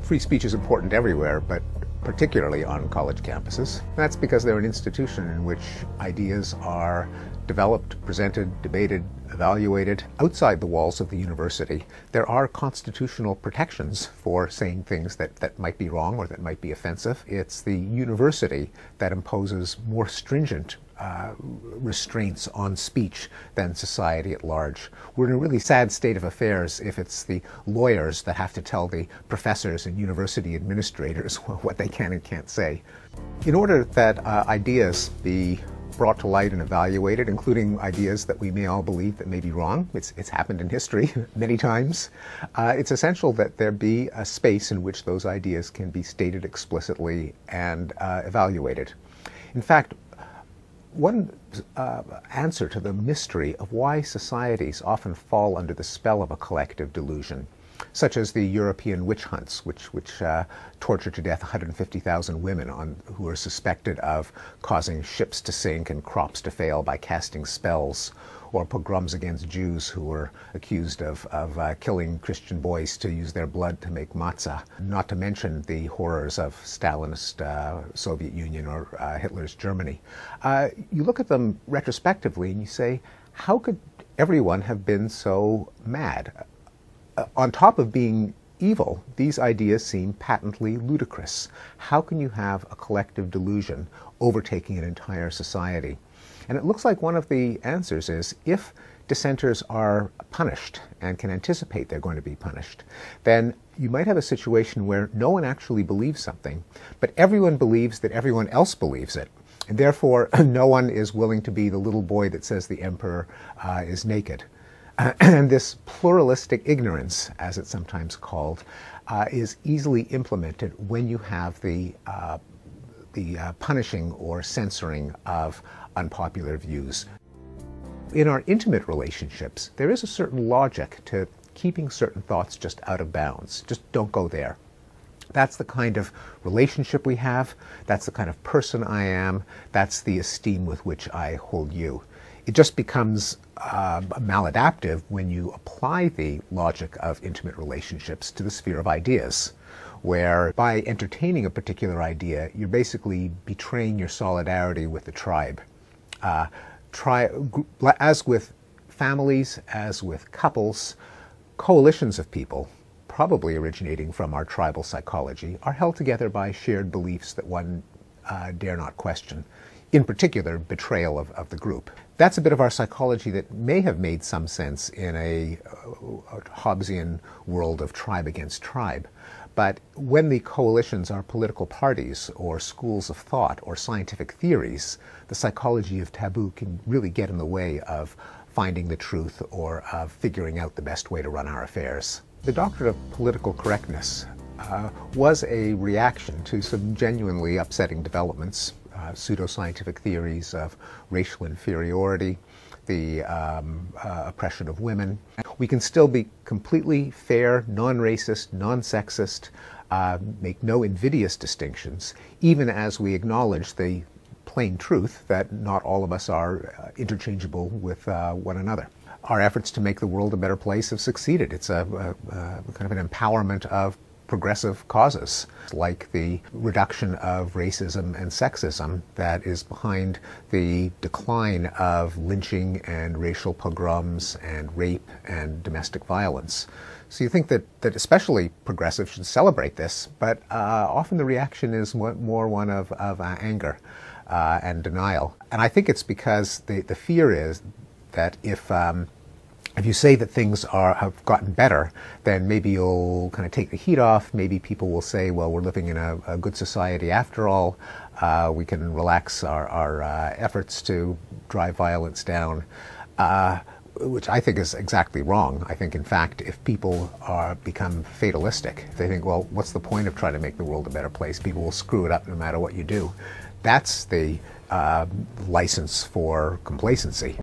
Free speech is important everywhere, but particularly on college campuses. That's because they're an institution in which ideas are developed, presented, debated, evaluated. Outside the walls of the university, there are constitutional protections for saying things that might be wrong or that might be offensive. It's the university that imposes more stringent restraints on speech than society at large. We're in a really sad state of affairs if it's the lawyers that have to tell the professors and university administrators what they can and can't say. In order that ideas be brought to light and evaluated, including ideas that we may all believe that may be wrong. It's happened in history many times. It's essential that there be a space in which those ideas can be stated explicitly and evaluated. In fact, one answer to the mystery of why societies often fall under the spell of a collective delusion, such as the European witch hunts, which tortured to death 150,000 women who were suspected of causing ships to sink and crops to fail by casting spells, or pogroms against Jews who were accused of killing Christian boys to use their blood to make matzah, not to mention the horrors of Stalinist Soviet Union or Hitler's Germany. You look at them retrospectively and you say, how could everyone have been so mad? On top of being evil, these ideas seem patently ludicrous. How can you have a collective delusion overtaking an entire society? And it looks like one of the answers is if dissenters are punished and can anticipate they're going to be punished, then you might have a situation where no one actually believes something, but everyone believes that everyone else believes it. And therefore, no one is willing to be the little boy that says the emperor is naked. And this pluralistic ignorance, as it's sometimes called, is easily implemented when you have the punishing or censoring of unpopular views. In our intimate relationships, there is a certain logic to keeping certain thoughts just out of bounds. Just don't go there. That's the kind of relationship we have. That's the kind of person I am. That's the esteem with which I hold you. It just becomes maladaptive when you apply the logic of intimate relationships to the sphere of ideas, where by entertaining a particular idea, you're basically betraying your solidarity with the tribe. As with families, as with couples, coalitions of people, probably originating from our tribal psychology, are held together by shared beliefs that one dare not question. In particular, betrayal of the group. That's a bit of our psychology that may have made some sense in a Hobbesian world of tribe against tribe. But when the coalitions are political parties or schools of thought or scientific theories, the psychology of taboo can really get in the way of finding the truth or of figuring out the best way to run our affairs. The doctrine of political correctness was a reaction to some genuinely upsetting developments. Pseudoscientific theories of racial inferiority, the oppression of women. We can still be completely fair, non-racist, non-sexist, make no invidious distinctions, even as we acknowledge the plain truth that not all of us are interchangeable with one another. Our efforts to make the world a better place have succeeded. It's a kind of an empowerment of progressive causes, like the reduction of racism and sexism that is behind the decline of lynching and racial pogroms and rape and domestic violence. So you think that especially progressives should celebrate this, but often the reaction is more one of anger and denial. And I think it's because the fear is that if you say that things have gotten better, then maybe you'll kind of take the heat off. Maybe people will say, well, we're living in a good society after all. We can relax our efforts to drive violence down, which I think is exactly wrong. I think, in fact, if people become fatalistic, they think, well, what's the point of trying to make the world a better place? People will screw it up no matter what you do. That's the license for complacency.